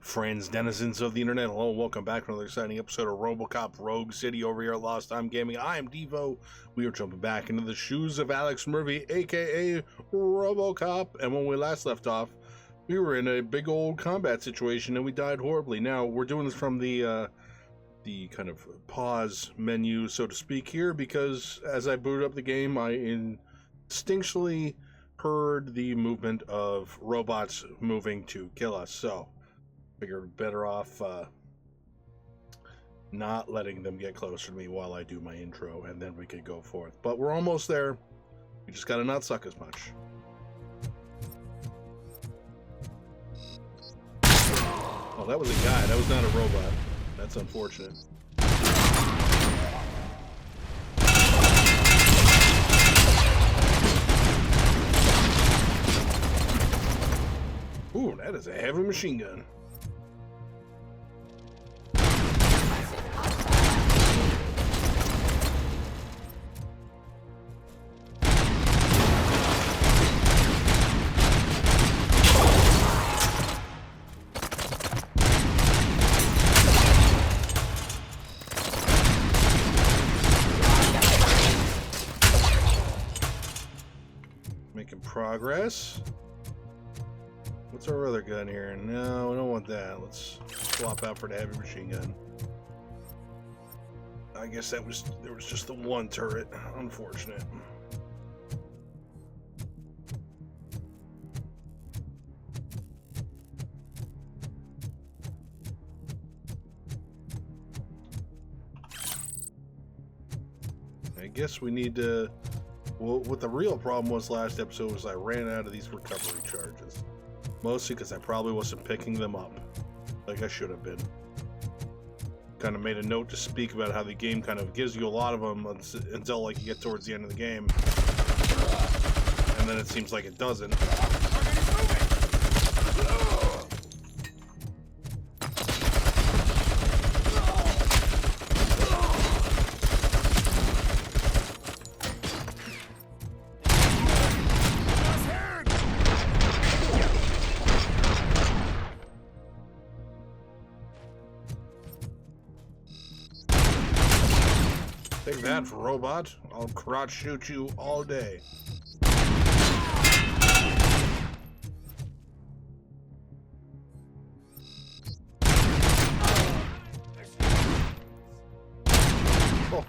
Friends, denizens of the internet, hello, welcome back to another exciting episode of RoboCop Rogue City over here at LostTimeGaming. I am Devo. We are jumping back into the shoes of Alex Murphy, aka RoboCop. And when we last left off, we were in a big old combat situation and we died horribly. Now, we're doing this from the kind of pause menu, so to speak, here, because as I booted up the game, I instinctually heard the movement of robots moving to kill us, so figured better off not letting them get closer to me while I do my intro, and then we could go forth. But we're almost there. We just gotta not suck as much. Oh, that was a guy. That was not a robot. That's unfortunate. Ooh, that is a heavy machine gun. Making progress. What's our other gun here? No, we don't want that. Let's swap out for the heavy machine gun. I guess there was just the one turret. Unfortunate. I guess we need to. Well, what the real problem was last episode was I ran out of these recovery charges. Mostly because I probably wasn't picking them up like I should have been. Kind of made a note to speak about how the game kind of gives you a lot of them until like you get towards the end of the game. And then it seems like it doesn't. Take that, robot. I'll crotch shoot you all day.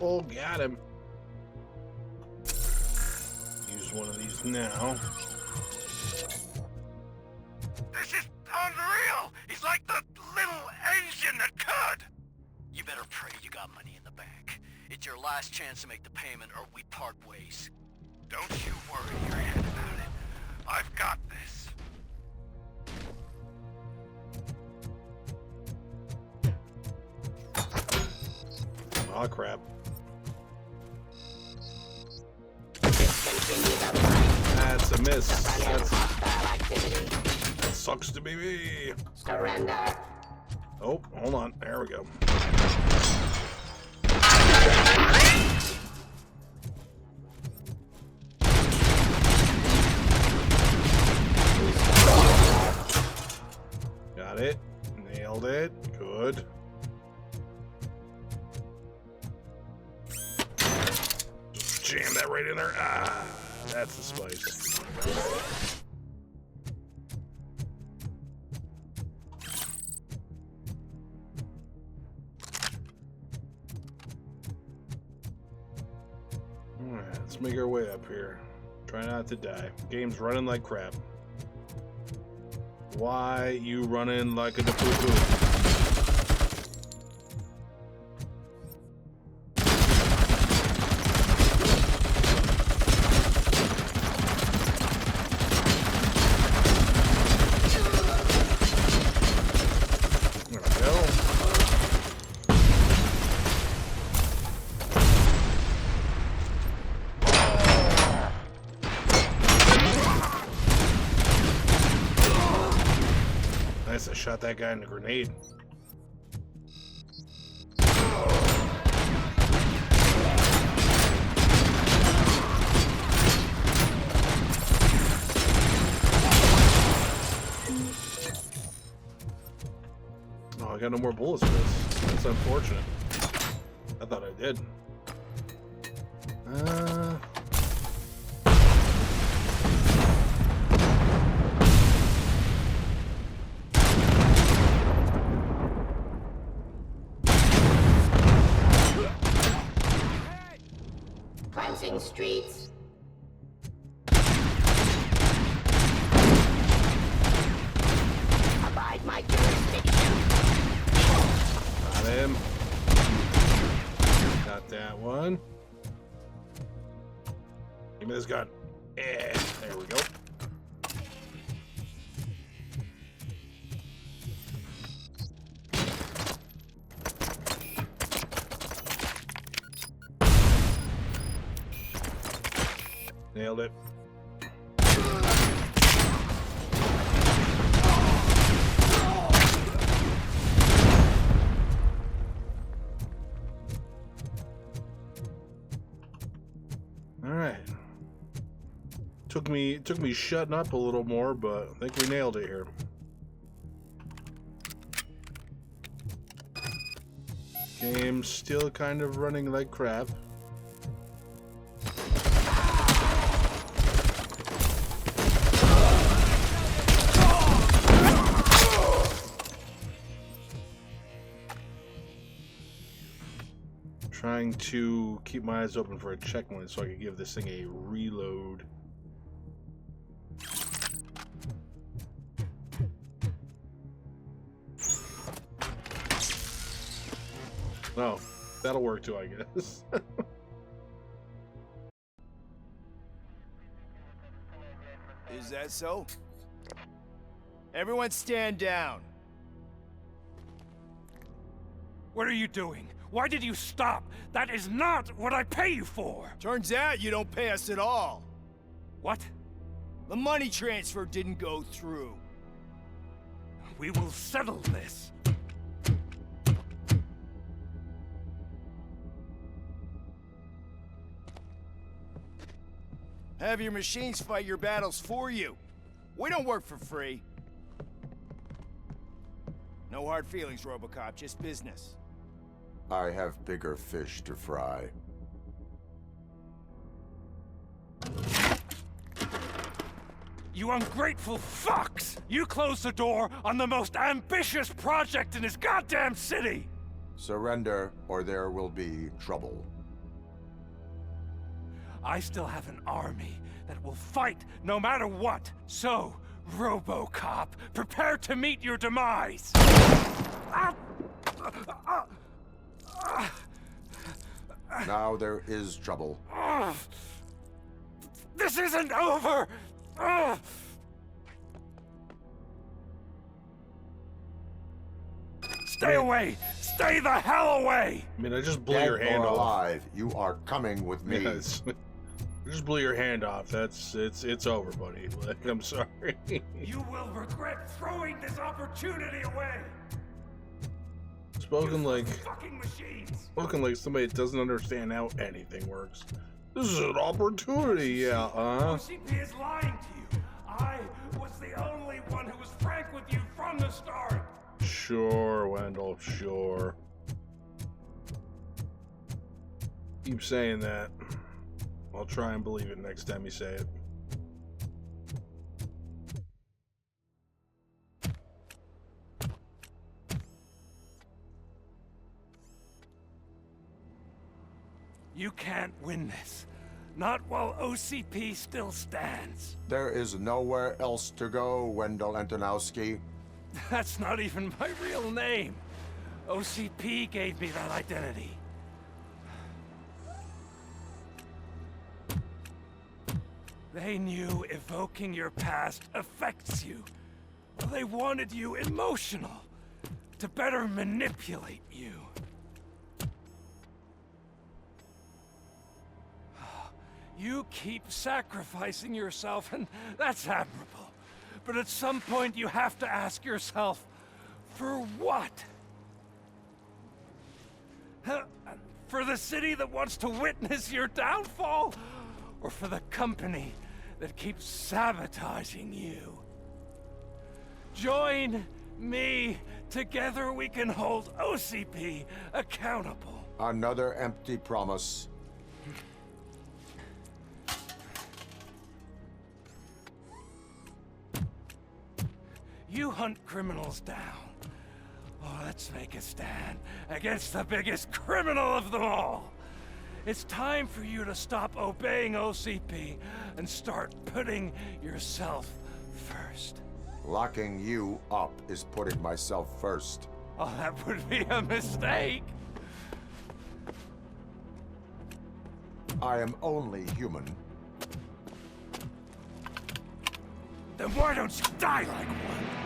Oh, got him. Use one of these now. This is unreal! He's like the little Asian that could! You better pray you got money in the bank. It's your last chance to make the payment or we part ways. Don't you worry your head about it. I've got this. Aw, crap. That's a miss. That sucks to be me. Surrender. Oh, hold on. There we go. Got it. Nailed it. Good. Just jam that right in there. Ah, that's the spice. Alright, let's make our way up here. Try not to die. Game's running like crap. Why you running like a dapoo-poo? There we go. Nice, I shot that guy in the grenade. Oh, I got no more bullets for this. That's unfortunate. I thought I did. Cleansing streets. Abide my jurisdiction. Got him. Got that one. Give me this gun. Yeah, there we go. Nailed it. All right. Took me shutting up a little more, but I think we nailed it here. Game's still kind of running like crap. Trying to keep my eyes open for a checkpoint so I can give this thing a reload. Oh, that'll work too, I guess. Is that so? Everyone stand down. What are you doing? Why did you stop? That is not what I pay you for! Turns out you don't pay us at all. What? The money transfer didn't go through. We will settle this. Have your machines fight your battles for you. We don't work for free. No hard feelings, RoboCop, just business. I have bigger fish to fry. You ungrateful fucks! You closed the door on the most ambitious project in this goddamn city! Surrender, or there will be trouble. I still have an army that will fight no matter what. So, RoboCop, prepare to meet your demise! Now there is trouble. This isn't over! Stay away! Stay the hell away! I mean, I just blew Dead your hand or off. alive, you are coming with me. Yes. I just blew your hand off. It's over, buddy. Like, I'm sorry. You will regret throwing this opportunity away! Spoken like Fucking machines! somebody that doesn't understand how anything works. This is an opportunity, yeah, OCP is lying to you. I was the only one who was frank with you from the start. Sure, Wendell, sure. Keep saying that. I'll try and believe it next time you say it. You can't win this. Not while OCP still stands. There is nowhere else to go, Wendell Antonowski. That's not even my real name. OCP gave me that identity. They knew evoking your past affects you. They wanted you emotional, to better manipulate you. You keep sacrificing yourself, and that's admirable. But at some point, you have to ask yourself, for what? For the city that wants to witness your downfall? Or for the company that keeps sabotaging you? Join me Together we can hold OCP accountable. Another empty promise. You hunt criminals down. Oh, let's make a stand against the biggest criminal of them all. It's time for you to stop obeying OCP and start putting yourself first. Locking you up is putting myself first. Oh, that would be a mistake. I am only human. Then why don't you die like one?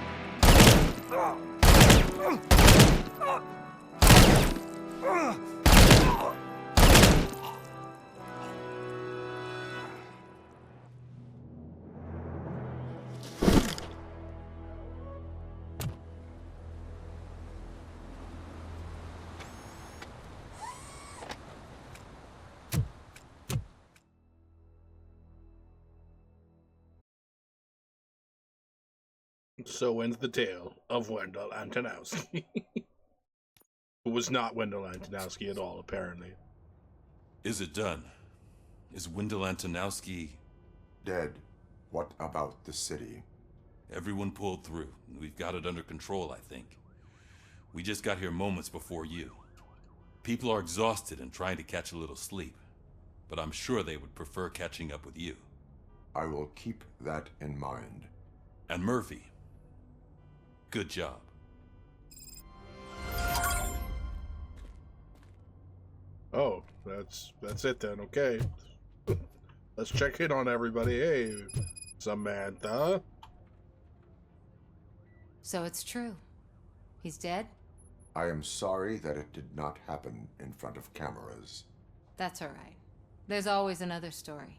So ends the tale of Wendell Antonowski. Who was not Wendell Antonowski at all, apparently. Is it done? Is Wendell Antonowski... Dead. What about the city? Everyone pulled through. We've got it under control, I think. We just got here moments before you. People are exhausted and trying to catch a little sleep. But I'm sure they would prefer catching up with you. I will keep that in mind. And Murphy. Good job. Oh, that's it then. Okay. Let's check in on everybody. Hey, Samantha. So it's true. He's dead? I am sorry that it did not happen in front of cameras. That's all right. There's always another story.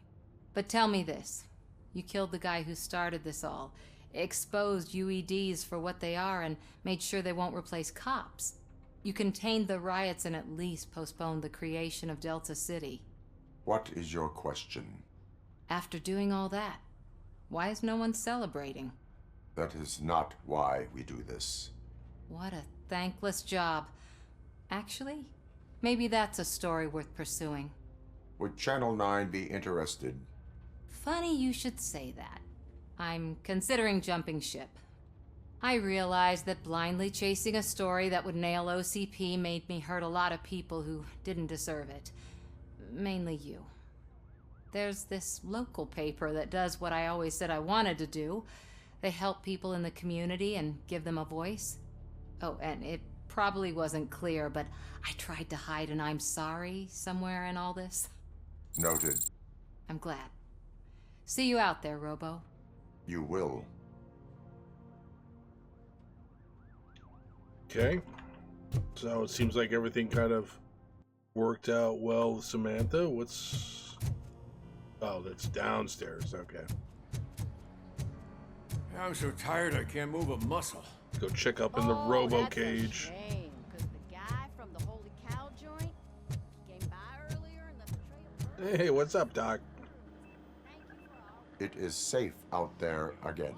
But tell me this. You killed the guy who started this all, exposed UEDs for what they are, and made sure they won't replace cops. You contained the riots and at least postponed the creation of Delta City. What is your question? After doing all that, why is no one celebrating? That is not why we do this. What a thankless job. Actually, maybe that's a story worth pursuing. Would Channel 9 be interested? Funny you should say that. I'm considering jumping ship. I realized that blindly chasing a story that would nail OCP made me hurt a lot of people who didn't deserve it. Mainly you. There's this local paper that does what I always said I wanted to do. They help people in the community and give them a voice. Oh, and it probably wasn't clear, but I tried to hide an I'm sorry somewhere in all this. Noted. I'm glad. See you out there, Robo. You will. Okay. So it seems like everything kind of worked out well with Samantha. What's... Oh, that's downstairs. Okay. I'm so tired I can't move a muscle. Go check up in the Robo cage. That's a shame, 'cause the guy from the Holy Cow joint came by earlier and left a trail of Hey, what's up, Doc? It is safe out there again.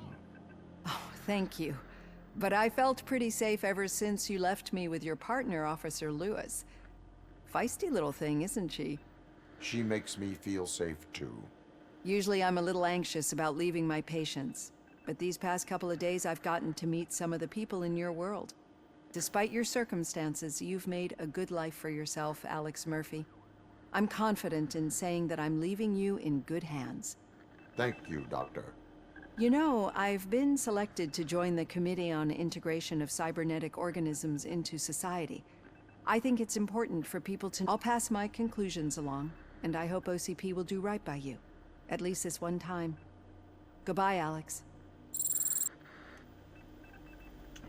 Oh, thank you. But I felt pretty safe ever since you left me with your partner, Officer Lewis. Feisty little thing, isn't she? She makes me feel safe too. Usually I'm a little anxious about leaving my patients, but these past couple of days I've gotten to meet some of the people in your world. Despite your circumstances, you've made a good life for yourself, Alex Murphy. I'm confident in saying that I'm leaving you in good hands. Thank you, Doctor. You know, I've been selected to join the Committee on Integration of Cybernetic Organisms into Society. I think it's important for people to... I'll pass my conclusions along, and I hope OCP will do right by you. At least this one time. Goodbye, Alex.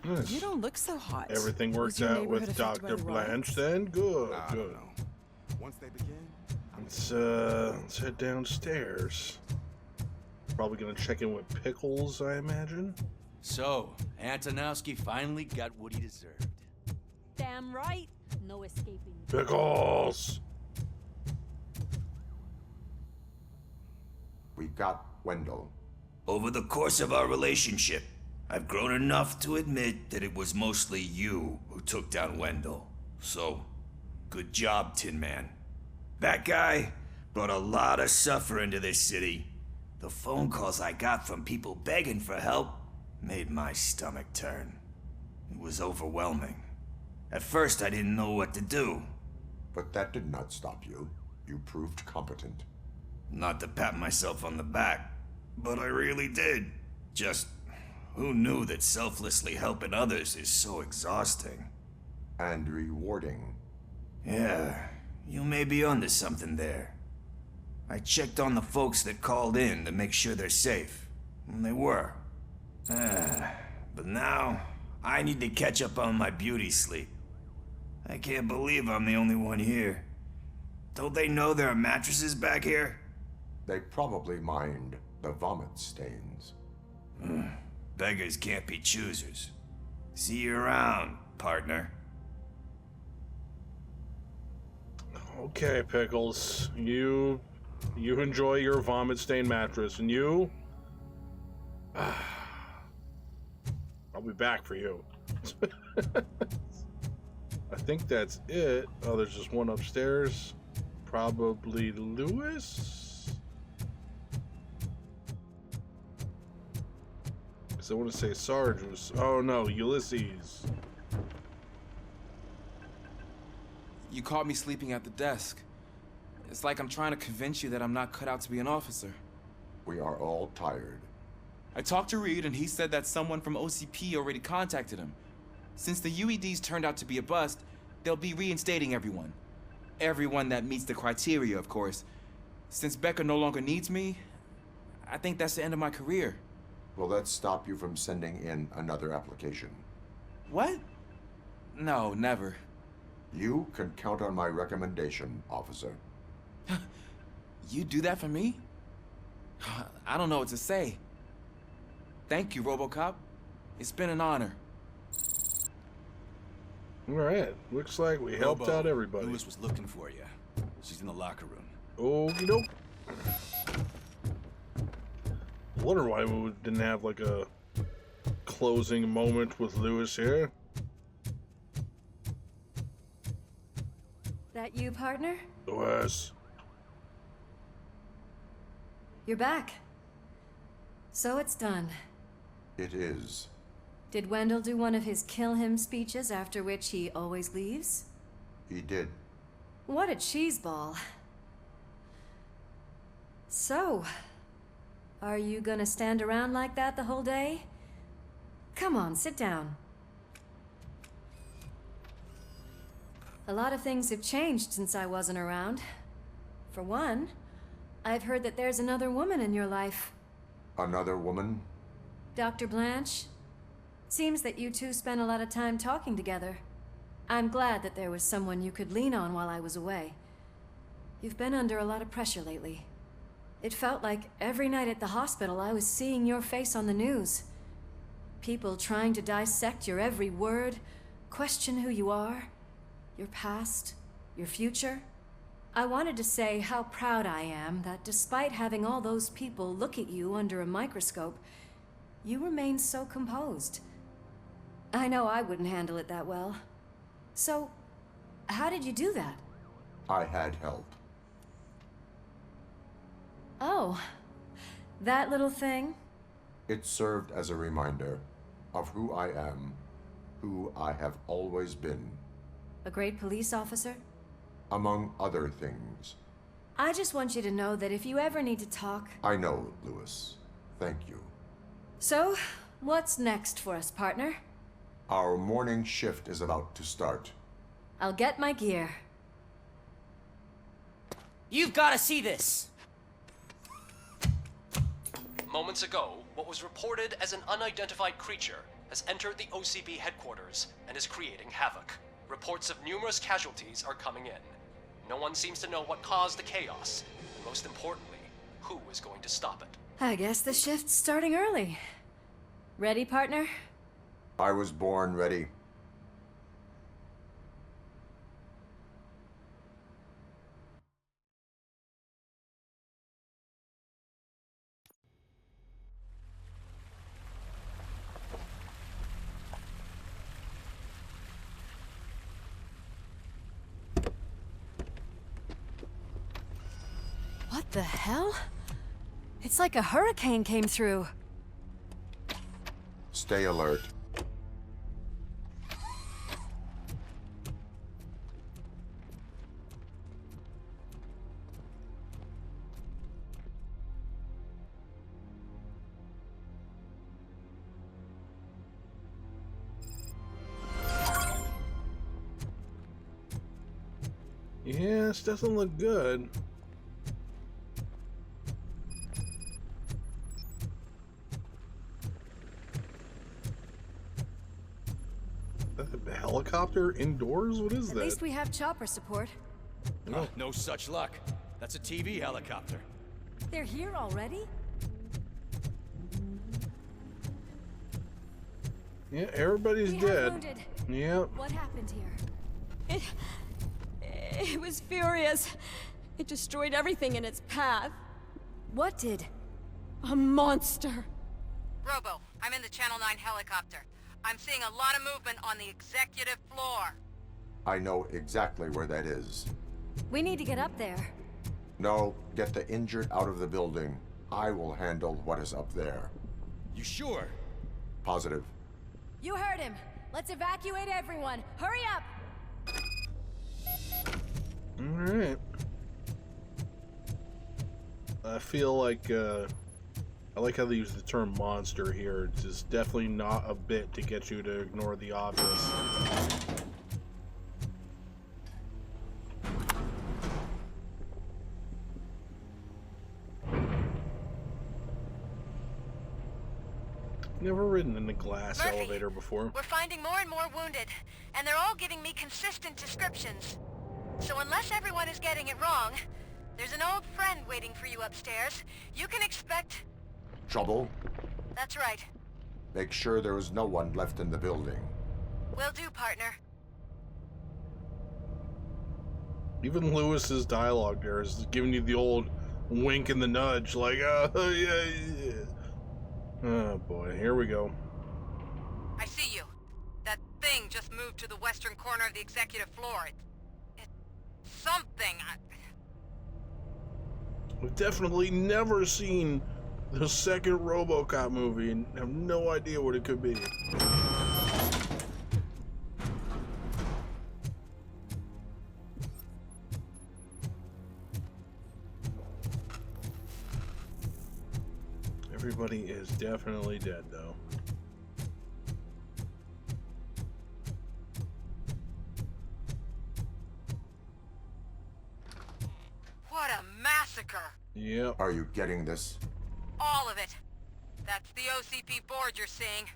Nice. You don't look so hot. Everything Was worked your out neighborhood with affected by Dr. the Blanche riots? then? Good, I good. don't know. Once they begin, Let's head downstairs. Probably gonna check in with Pickles, I imagine. So, Antonowski finally got what he deserved. Damn right. No escaping. Pickles! We got Wendell. Over the course of our relationship, I've grown enough to admit that it was mostly you who took down Wendell. So, good job, Tin Man. That guy brought a lot of suffering to this city. The phone calls I got from people begging for help made my stomach turn. It was overwhelming. At first, I didn't know what to do. But that did not stop you. You proved competent. Not to pat myself on the back, but I really did. Just, who knew that selflessly helping others is so exhausting? And rewarding. Yeah, you may be onto something there. I checked on the folks that called in to make sure they're safe, and they were. But now, I need to catch up on my beauty sleep. I can't believe I'm the only one here. Don't they know there are mattresses back here? They probably mind the vomit stains. Beggars can't be choosers. See you around, partner. Okay, Pickles. You enjoy your vomit stained mattress, and you I'll be back for you. I think that's it. Oh, there's just one upstairs. Probably Lewis? Because I want to say Sarge was... Oh no, Ulysses. You caught me sleeping at the desk. It's like I'm trying to convince you that I'm not cut out to be an officer. We are all tired. I talked to Reed and he said that someone from OCP already contacted him. Since the UEDs turned out to be a bust, they'll be reinstating everyone. Everyone that meets the criteria, of course. Since Becca no longer needs me, I think that's the end of my career. Will that stop you from sending in another application? What? No, never. You can count on my recommendation, officer. You do that for me? I don't know what to say. Thank you, RoboCop. It's been an honor. All right, looks like we helped out everybody. Lewis was looking for you. She's in the locker room. Okie doke. I wonder why we didn't have like a closing moment with Lewis here. That you, partner? Lewis. You're back. So it's done. It is. Did Wendell do one of his kill him speeches after which he always leaves? He did. What a cheeseball. So, are you gonna stand around like that the whole day? Come on, sit down. A lot of things have changed since I wasn't around. For one, I've heard that there's another woman in your life. Another woman? Dr. Blanche? Seems that you two spent a lot of time talking together. I'm glad that there was someone you could lean on while I was away. You've been under a lot of pressure lately. It felt like every night at the hospital I was seeing your face on the news. People trying to dissect your every word, question who you are, your past, your future. I wanted to say how proud I am that despite having all those people look at you under a microscope, you remain so composed. I know I wouldn't handle it that well. So, how did you do that? I had help. Oh, that little thing? It served as a reminder of who I am, who I have always been. A great police officer? Among other things. I just want you to know that if you ever need to talk... I know, Lewis. Thank you. So, what's next for us, partner? Our morning shift is about to start. I'll get my gear. You've got to see this! Moments ago, what was reported as an unidentified creature has entered the OCP headquarters and is creating havoc. Reports of numerous casualties are coming in. No one seems to know what caused the chaos, and most importantly, who is going to stop it. I guess the shift's starting early. Ready, partner? I was born ready. the hell? It's like a hurricane came through. Stay alert. Yeah, this doesn't look good. A helicopter indoors? What is At that? least we have chopper support. No. No such luck. That's a TV helicopter. They're here already? Yeah, everybody's We have dead. wounded. Yep. What happened here? It was furious. It destroyed everything in its path. What did? A monster. Robo, I'm in the Channel 9 helicopter. I'm seeing a lot of movement on the executive floor. I know exactly where that is. We need to get up there. No, get the injured out of the building. I will handle what is up there. You sure? Positive. You heard him. Let's evacuate everyone. Hurry up! Alright. I feel like, I like how they use the term monster here. It's just definitely not a bit to get you to ignore the obvious. Never ridden in a glass Murphy, elevator before. We're finding more and more wounded, and they're all giving me consistent descriptions. So unless everyone is getting it wrong, there's an old friend waiting for you upstairs. You can expect... Trouble? That's right. Make sure there is no one left in the building. Will do, partner. Even Lewis's dialogue there is giving you the old wink and the nudge, like, oh, yeah, yeah. Oh, boy, here we go. I see you. That thing just moved to the western corner of the executive floor. It's something. We've definitely never seen the second RoboCop movie and have no idea what it could be. Everybody is definitely dead, though. What a massacre! Yep. Are you getting this? All of it. That's the OCP board you're seeing.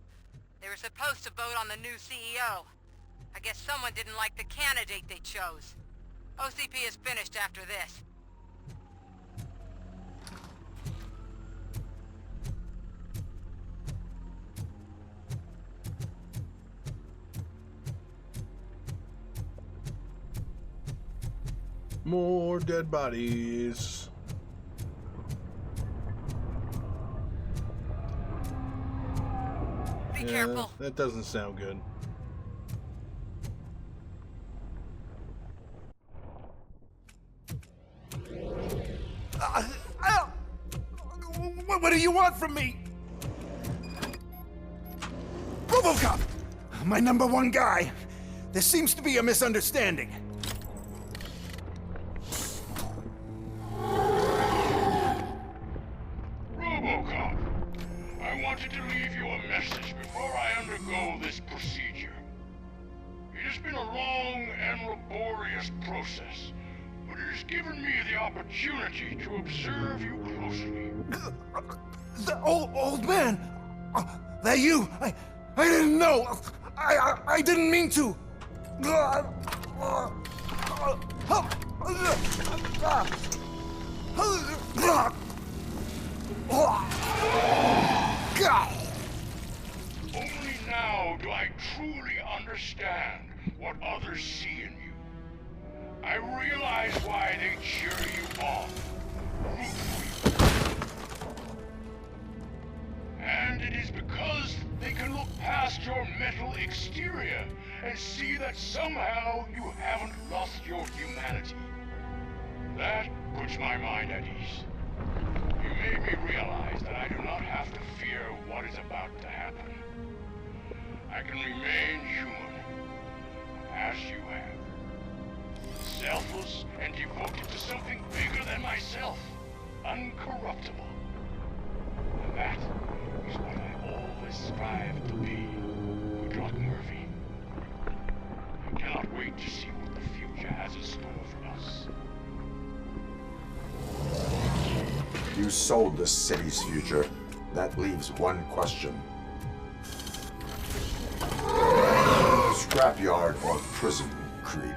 They were supposed to vote on the new CEO. I guess someone didn't like the candidate they chose. OCP is finished after this. More dead bodies. Be careful. That doesn't sound good. What do you want from me? RoboCop! My #1 guy. There seems to be a misunderstanding. RoboCop, I wanted to leave you a message before I undergo this procedure. It has been a long and laborious process, but it has given me the opportunity to observe you closely. The old man! That you? I didn't know! I didn't mean to! Only now do I truly understand what others see in you. I realize why they cheer you on, root for you. And it is because they can look past your metal exterior and see that somehow you haven't lost your humanity. That puts my mind at ease. You made me realize that I do not have to fear what is about to happen. I can remain human, as you have. Selfless and devoted to something bigger than myself. Uncorruptible. And that is what I always strive to be, good luck, Murphy. I cannot wait to see what the future has in store for us. You sold the city's future. That leaves one question. Scrapyard or prison, creep?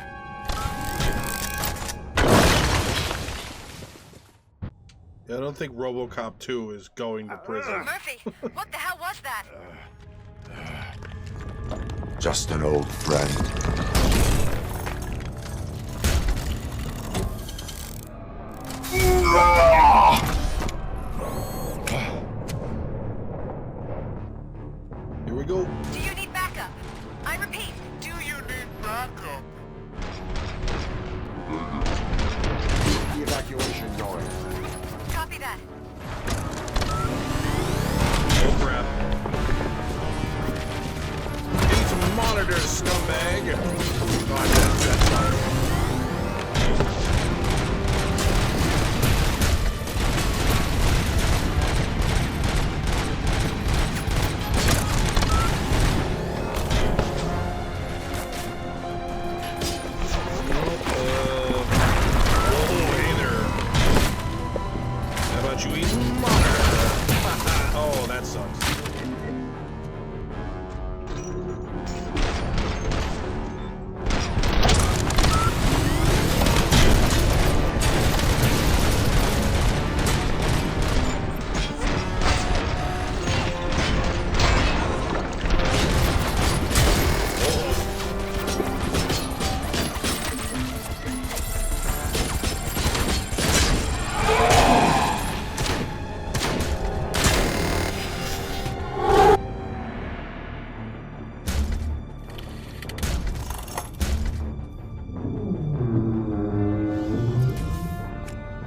Yeah, I don't think RoboCop 2 is going to prison. Murphy, what the hell was that? Just an old friend. Here we go. Do you need backup? I repeat, do you need backup? The evacuation going. Copy that. Oh crap. Need some monitors, scumbag. God, that's not. You eat monitor. Oh, that sucks.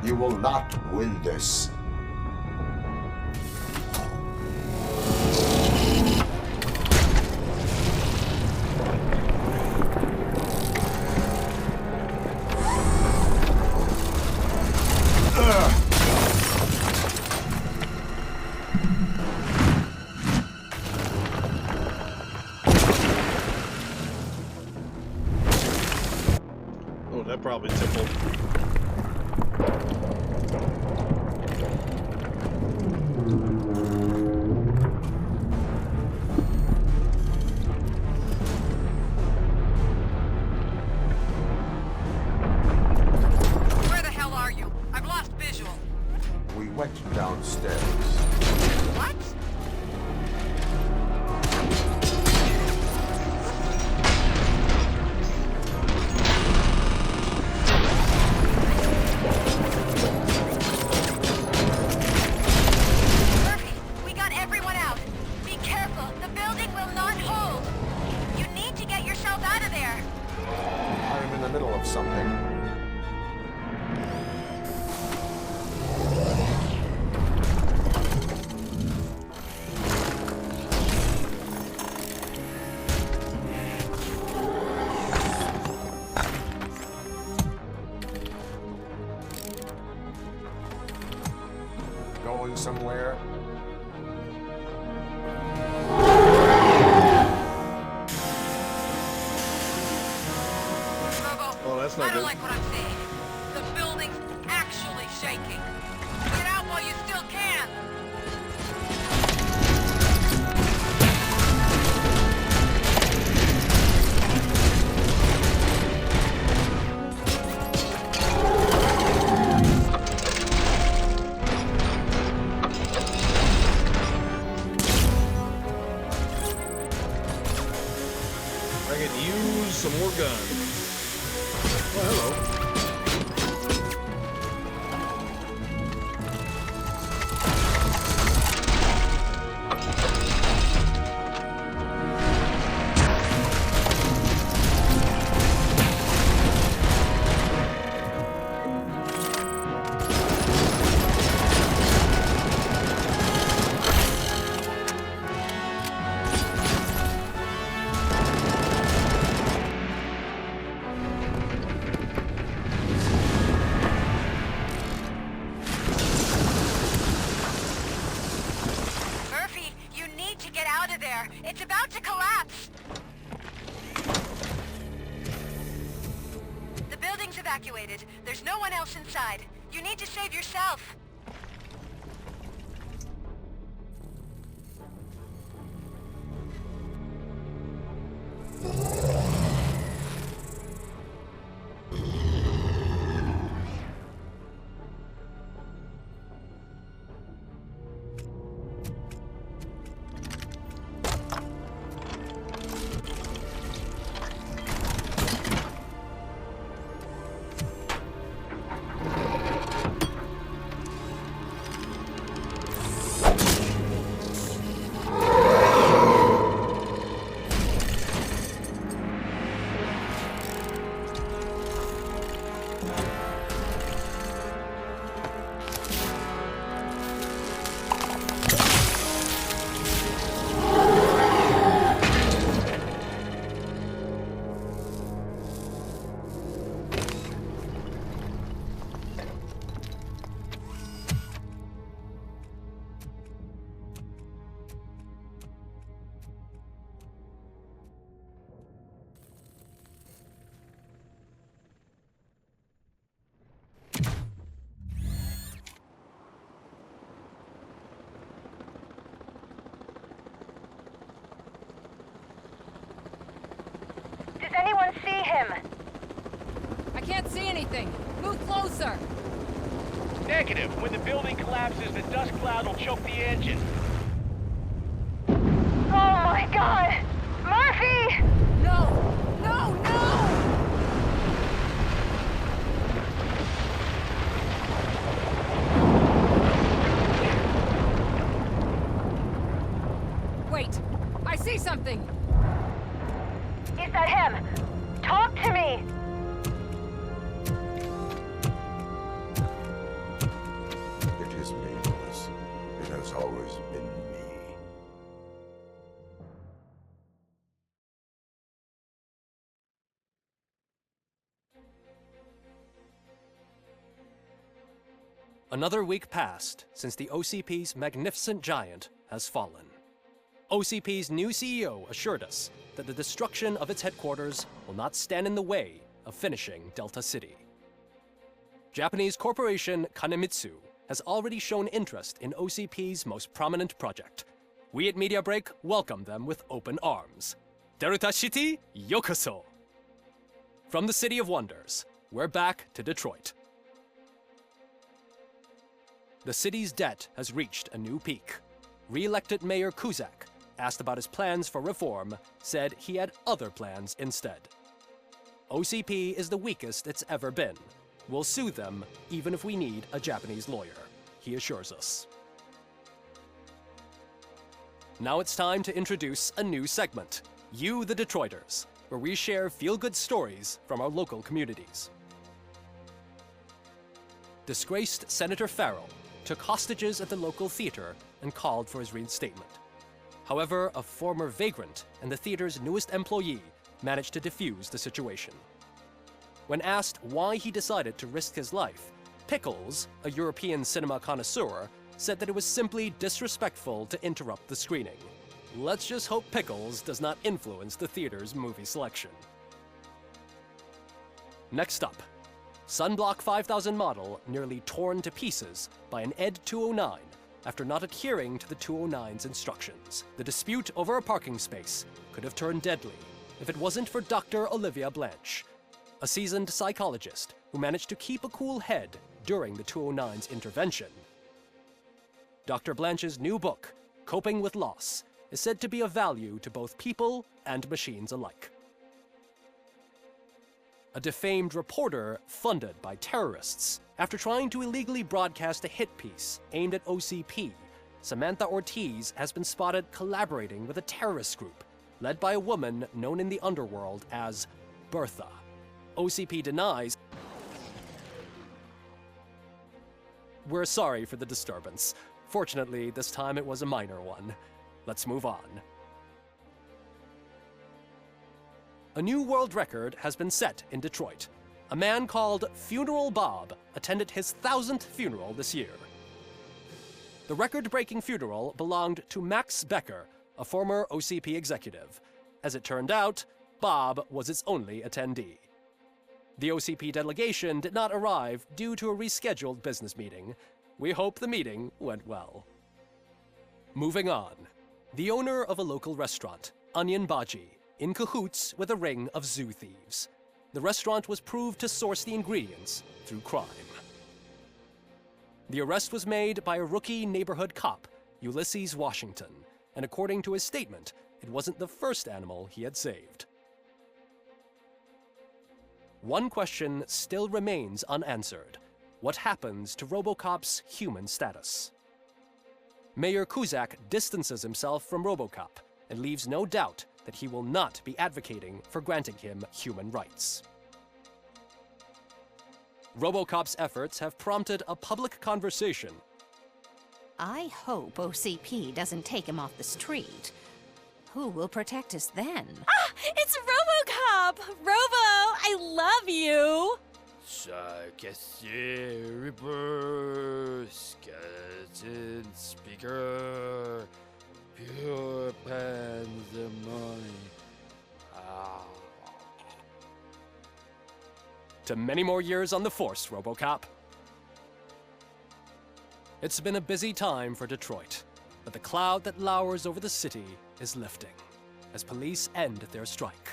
You will not win this. Oh, that probably tickled. Where the hell are you? I've lost visual. We went downstairs. What? Murphy, we got everyone out. Be careful. The building will not hold. You need to get yourself out of there. I am in the middle of something. Going somewhere? Oh, that's not I don't good. like what I'm seeing. The building's actually shaking. Get out while you still can. I could use some more guns. Oh, hello. evacuated. There's no one else inside. You need to save yourself. Does anyone see him? I can't see anything. Move closer. Negative. When the building collapses, the dust cloud will choke the engine. Oh my god! Murphy! No! No, no! Wait! I see something! Is that him? Talk to me! It is me, Louis. It has always been me. Another week passed since the OCP's magnificent giant has fallen. OCP's new CEO assured us that the destruction of its headquarters will not stand in the way of finishing Delta City. Japanese corporation Kanemitsu has already shown interest in OCP's most prominent project. We at Media Break welcome them with open arms. Delta City, yokoso! From the City of Wonders, we're back to Detroit. The city's debt has reached a new peak. Re-elected Mayor Kuzak, asked about his plans for reform, said he had other plans instead. OCP is the weakest it's ever been. We'll sue them even if we need a Japanese lawyer, he assures us. Now it's time to introduce a new segment, You the Detroiters, where we share feel-good stories from our local communities. Disgraced Senator Farrell took hostages at the local theater and called for his reinstatement. However, a former vagrant and the theater's newest employee managed to defuse the situation. When asked why he decided to risk his life, Pickles, a European cinema connoisseur, said that it was simply disrespectful to interrupt the screening. Let's just hope Pickles does not influence the theater's movie selection. Next up, Sunblock 5000 model nearly torn to pieces by an ED 209 after not adhering to the 209's instructions. The dispute over a parking space could have turned deadly if it wasn't for Dr. Olivia Blanche, a seasoned psychologist who managed to keep a cool head during the 209's intervention. Dr. Blanche's new book, Coping with Loss, is said to be of value to both people and machines alike. A defamed reporter funded by terrorists. After trying to illegally broadcast a hit piece aimed at OCP, Samantha Ortiz has been spotted collaborating with a terrorist group led by a woman known in the underworld as Bertha. OCP denies. We're sorry for the disturbance. Fortunately, this time it was a minor one. Let's move on. A new world record has been set in Detroit. A man called Funeral Bob attended his 1000th funeral this year. The record-breaking funeral belonged to Max Becker, a former OCP executive. As it turned out, Bob was its only attendee. The OCP delegation did not arrive due to a rescheduled business meeting. We hope the meeting went well. Moving on. The owner of a local restaurant, Onion Baji, in cahoots with a ring of zoo thieves. The restaurant was proved to source the ingredients through crime. The arrest was made by a rookie neighborhood cop, Ulysses Washington, and according to his statement, it wasn't the first animal he had saved. One question still remains unanswered. What happens to RoboCop's human status? Mayor Kuzak distances himself from RoboCop and leaves no doubt that he will not be advocating for granting him human rights. RoboCop's efforts have prompted a public conversation. I hope OCP doesn't take him off the street. Who will protect us then? Ah! It's RoboCop! Robo, I love you! Reaper, skeleton speaker, pure pandemonium. To many more years on the force, RoboCop. It's been a busy time for Detroit, but the cloud that lowers over the city is lifting as police end their strike.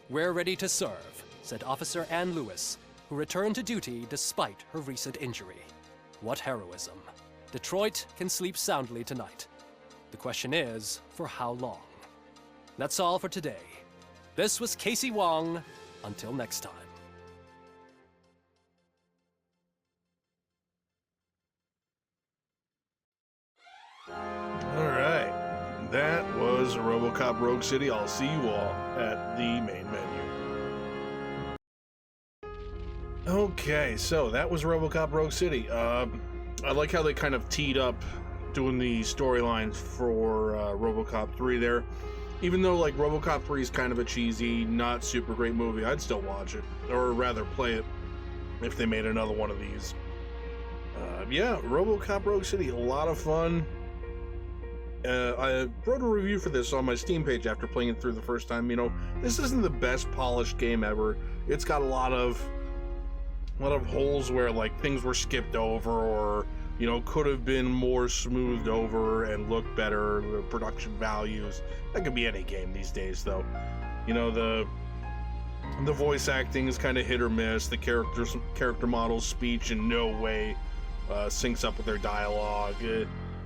We're ready to serve, said Officer Ann Lewis, who returned to duty despite her recent injury. What heroism. Detroit can sleep soundly tonight. The question is, for how long? That's all for today. This was Casey Wong. Until next time. Alright, that was RoboCop Rogue City. I'll see you all at the main menu. Okay, so that was RoboCop Rogue City. I like how they kind of teed up doing the storylines for RoboCop 3 there. Even though like RoboCop 3 is kind of a cheesy, not super great movie, I'd still watch it, or rather play it if they made another one of these. Yeah, RoboCop Rogue City, a lot of fun. I wrote a review for this on my Steam page after playing it through the first time. You know, this isn't the best polished game ever. It's got a lot of holes where like things were skipped over, or you know, could have been more smoothed over and looked better. The production values, that could be any game these days, though. You know, the voice acting is kind of hit or miss. The character model's speech in no way syncs up with their dialogue.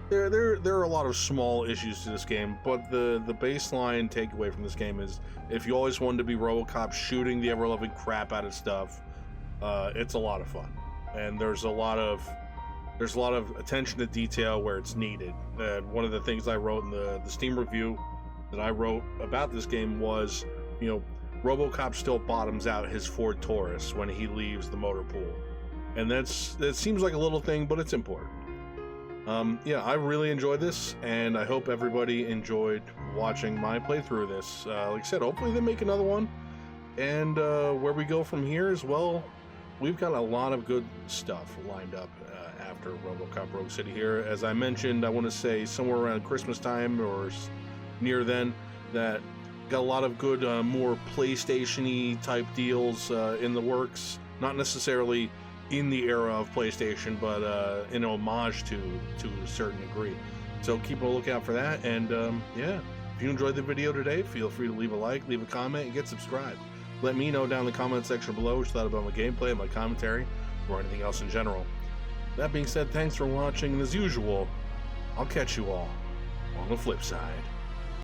There are a lot of small issues to this game, but the baseline takeaway from this game is if you always wanted to be RoboCop shooting the ever-loving crap out of stuff, it's a lot of fun, and there's a lot of attention to detail where it's needed. One of the things I wrote in the Steam review that I wrote about this game was, you know, RoboCop still bottoms out his Ford Taurus when he leaves the motor pool, and that seems like a little thing, but it's important. Yeah, I really enjoyed this, and I hope everybody enjoyed watching my playthrough of this. Like I said, hopefully they make another one, and where we go from here as well, we've got a lot of good stuff lined up after RoboCop Rogue City here. As I mentioned, I want to say somewhere around Christmas time or near then, that got a lot of good, more PlayStation-y type deals in the works. Not necessarily in the era of PlayStation, but in homage to a certain degree. So keep a lookout for that, and yeah, if you enjoyed the video today, feel free to leave a like, leave a comment, and get subscribed. Let me know down in the comment section below what you thought about my gameplay, my commentary, or anything else in general. That being said, thanks for watching, and as usual, I'll catch you all on the flip side.